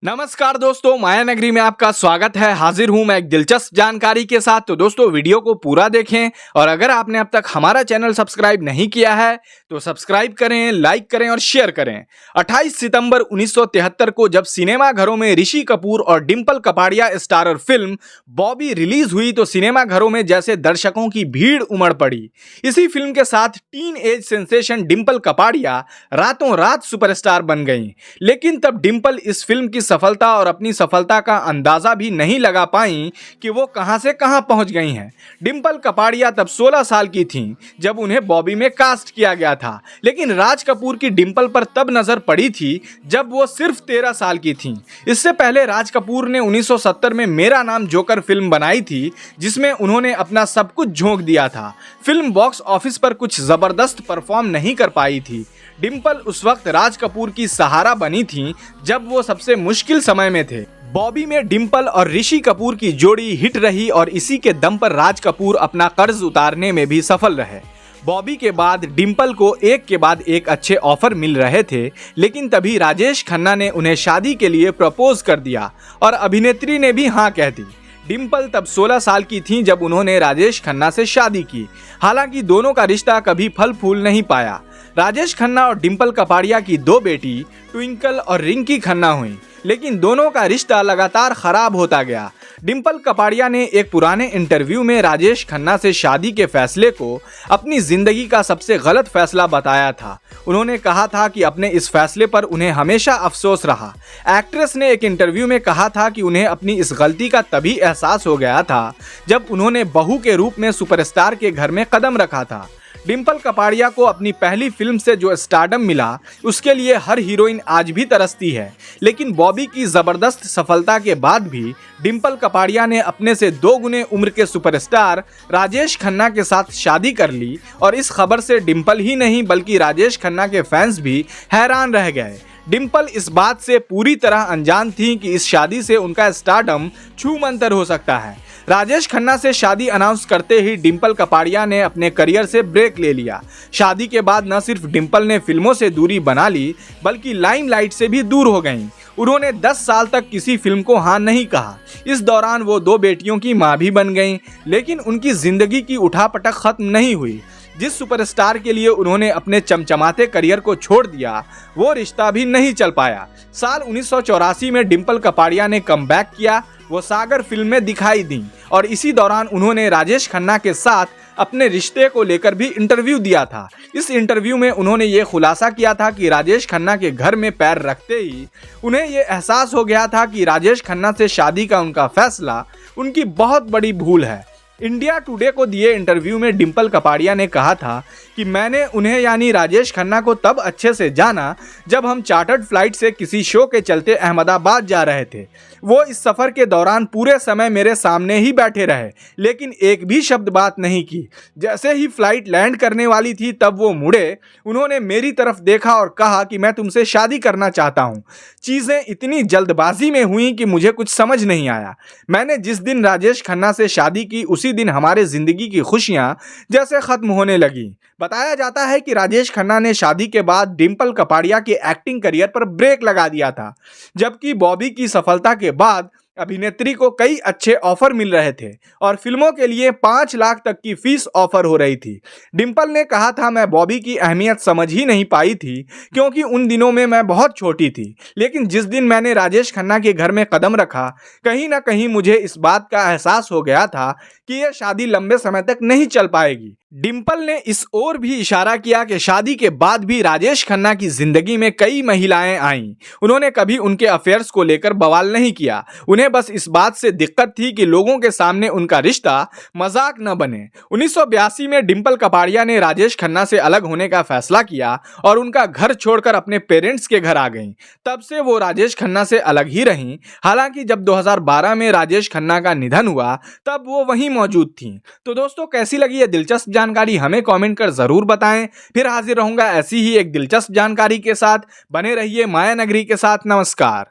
नमस्कार दोस्तों, माया नगरी में आपका स्वागत है। हाजिर हूं मैं एक दिलचस्प जानकारी के साथ। तो दोस्तों वीडियो को पूरा देखें और अगर आपने अब तक हमारा चैनल सब्सक्राइब नहीं किया है तो सब्सक्राइब करें, लाइक करें और शेयर करें। 28 सितंबर 1973 को जब सिनेमा घरों में ऋषि कपूर और Dimple Kapadia starrer film Bobby release हुई तो सिनेमा घरों में जैसे दर्शकों की भीड़ उमड़ पड़ी। इसी फिल्म के साथ teen age sensation Dimple Kapadia रातों रात सुपरस्टार बन गईं। लेकिन तब डिंपल इस फिल्म की सफलता और अपनी सफलता का अंदाजा भी नहीं लगा पाई कि वो कहां से कहां पहुंच गई हैं। डिंपल कपाड़िया तब 16 साल की थीं जब उन्हें बॉबी में कास्ट किया गया था, लेकिन राज कपूर की डिंपल पर तब नजर पड़ी थी जब वो सिर्फ 13 साल की थीं। इससे पहले राज कपूर ने 1970 में मेरा नाम जोकर फिल्म बनाई थी जिसमें उन्होंने अपना सब कुछ झोंक दिया था। फिल्म बॉक्स ऑफिस पर कुछ जबरदस्त परफॉर्म नहीं कर पाई थी। डिंपल उस वक्त राज कपूर की सहारा बनी थीं जब वो सबसे मुश्किल समय में थे। बॉबी में डिंपल और ऋषि कपूर की जोड़ी हिट रही और इसी के दम पर राज कपूर अपना कर्ज उतारने में भी सफल रहे। बॉबी के बाद डिंपल को एक के बाद एक अच्छे ऑफर मिल रहे थे, लेकिन तभी राजेश खन्ना ने उन्हें शादी के लिए प्रपोज कर दिया और अभिनेत्री ने भी हाँ कह दी। डिंपल तब 16 साल की थीं जब उन्होंने राजेश खन्ना से शादी की। हालांकि दोनों का रिश्ता कभी फल फूल नहीं पाया। राजेश खन्ना और डिंपल कपाड़िया की दो बेटी ट्विंकल और रिंकी खन्ना हुई, लेकिन दोनों का रिश्ता लगातार खराब होता गया। डिंपल कपाड़िया ने एक पुराने इंटरव्यू में राजेश खन्ना से शादी के फैसले को अपनी जिंदगी का सबसे गलत फैसला बताया था। उन्होंने कहा था कि अपने इस फैसले पर उन्हें हमेशा अफसोस रहा। एक्ट्रेस ने एक इंटरव्यू में कहा था कि उन्हें अपनी इस गलती का तभी एहसास हो गया था जब उन्होंने बहू के रूप में सुपरस्टार के घर में कदम रखा था। डिंपल कपाड़िया को अपनी पहली फिल्म से जो स्टारडम मिला उसके लिए हर हीरोइन आज भी तरसती है, लेकिन बॉबी की जबरदस्त सफलता के बाद भी डिंपल कपाड़िया ने अपने से 2 गुने उम्र के सुपरस्टार राजेश खन्ना के साथ शादी कर ली और इस खबर से डिंपल ही नहीं बल्कि राजेश खन्ना के फैंस भी हैरान रह गए। डिंपल इस बात से पूरी तरह अनजान थी कि इस शादी से उनका स्टारडम छूमंतर हो सकता है। राजेश खन्ना से शादी अनाउंस करते ही डिंपल कपाड़िया ने अपने करियर से ब्रेक ले लिया। शादी के बाद न सिर्फ डिंपल ने फिल्मों से दूरी बना ली बल्कि लाइमलाइट से भी दूर हो गईं। उन्होंने 10 साल तक किसी फिल्म को हाँ नहीं कहा। इस दौरान वो 2 बेटियों की मां भी बन गईं, लेकिन उनकी जिंदगी की उठापटक खत्म नहीं हुई। जिस सुपरस्टार के लिए उन्होंने अपने चमचमाते करियर को छोड़ दिया वो रिश्ता भी नहीं चल पाया। साल 1984 में डिंपल कपाड़िया ने कमबैक किया। वो सागर फिल्म में दिखाई दी और इसी दौरान उन्होंने राजेश खन्ना के साथ अपने रिश्ते को लेकर भी इंटरव्यू दिया था। इस इंटरव्यू में उन्होंने ये खुलासा किया था कि राजेश खन्ना के घर में पैर रखते ही उन्हें ये एहसास हो गया था कि राजेश खन्ना से शादी का उनका फैसला उनकी बहुत बड़ी भूल है। इंडिया टुडे को दिए इंटरव्यू में डिंपल कपाड़िया ने कहा था कि मैंने उन्हें यानी राजेश खन्ना को तब अच्छे से जाना जब हम चार्टर्ड फ्लाइट से किसी शो के चलते अहमदाबाद जा रहे थे। वो इस सफ़र के दौरान पूरे समय मेरे सामने ही बैठे रहे, लेकिन एक भी शब्द बात नहीं की। जैसे ही फ्लाइट लैंड करने वाली थी तब वो मुड़े, उन्होंने मेरी तरफ देखा और कहा कि मैं तुमसे शादी करना चाहता हूँ। चीज़ें इतनी जल्दबाजी में हुई कि मुझे कुछ समझ नहीं आया। मैंने जिस दिन राजेश खन्ना से शादी की उसी दिन हमारे जिंदगी की खुशियां जैसे खत्म होने लगी। बताया जाता है कि राजेश खन्ना ने शादी के बाद डिंपल कपाड़िया के एक्टिंग करियर पर ब्रेक लगा दिया था, जबकि बॉबी की सफलता के बाद अभिनेत्री को कई अच्छे ऑफर मिल रहे थे और फिल्मों के लिए 5 लाख तक की फीस ऑफर हो रही थी। डिंपल ने कहा था, मैं बॉबी की अहमियत समझ ही नहीं पाई थी क्योंकि उन दिनों में मैं बहुत छोटी थी, लेकिन जिस दिन मैंने राजेश खन्ना के घर में कदम रखा कहीं ना कहीं मुझे इस बात का एहसास हो गया था कि यह शादी लंबे समय तक नहीं चल पाएगी। डिंपल ने इस ओर भी इशारा किया कि शादी के बाद भी राजेश खन्ना की जिंदगी में कई महिलाएं आईं। उन्होंने कभी उनके अफेयर्स को लेकर बवाल नहीं किया। उन्हें बस इस बात से दिक्कत थी कि लोगों के सामने उनका रिश्ता मजाक न बने। 1982 में डिंपल कपाड़िया ने राजेश खन्ना से अलग होने का फैसला किया और उनका घर छोड़कर अपने पेरेंट्स के घर आ गईं। तब से वो राजेश खन्ना से अलग ही रहीं। हालांकि जब 2012 में राजेश खन्ना का निधन हुआ तब वो वहीं मौजूद थीं। तो दोस्तों कैसी लगी ये दिलचस्प जानकारी हमें कमेंट कर जरूर बताएं। फिर हाजिर रहूंगा ऐसी ही एक दिलचस्प जानकारी के साथ। बने रहिए माया नगरी के साथ। नमस्कार।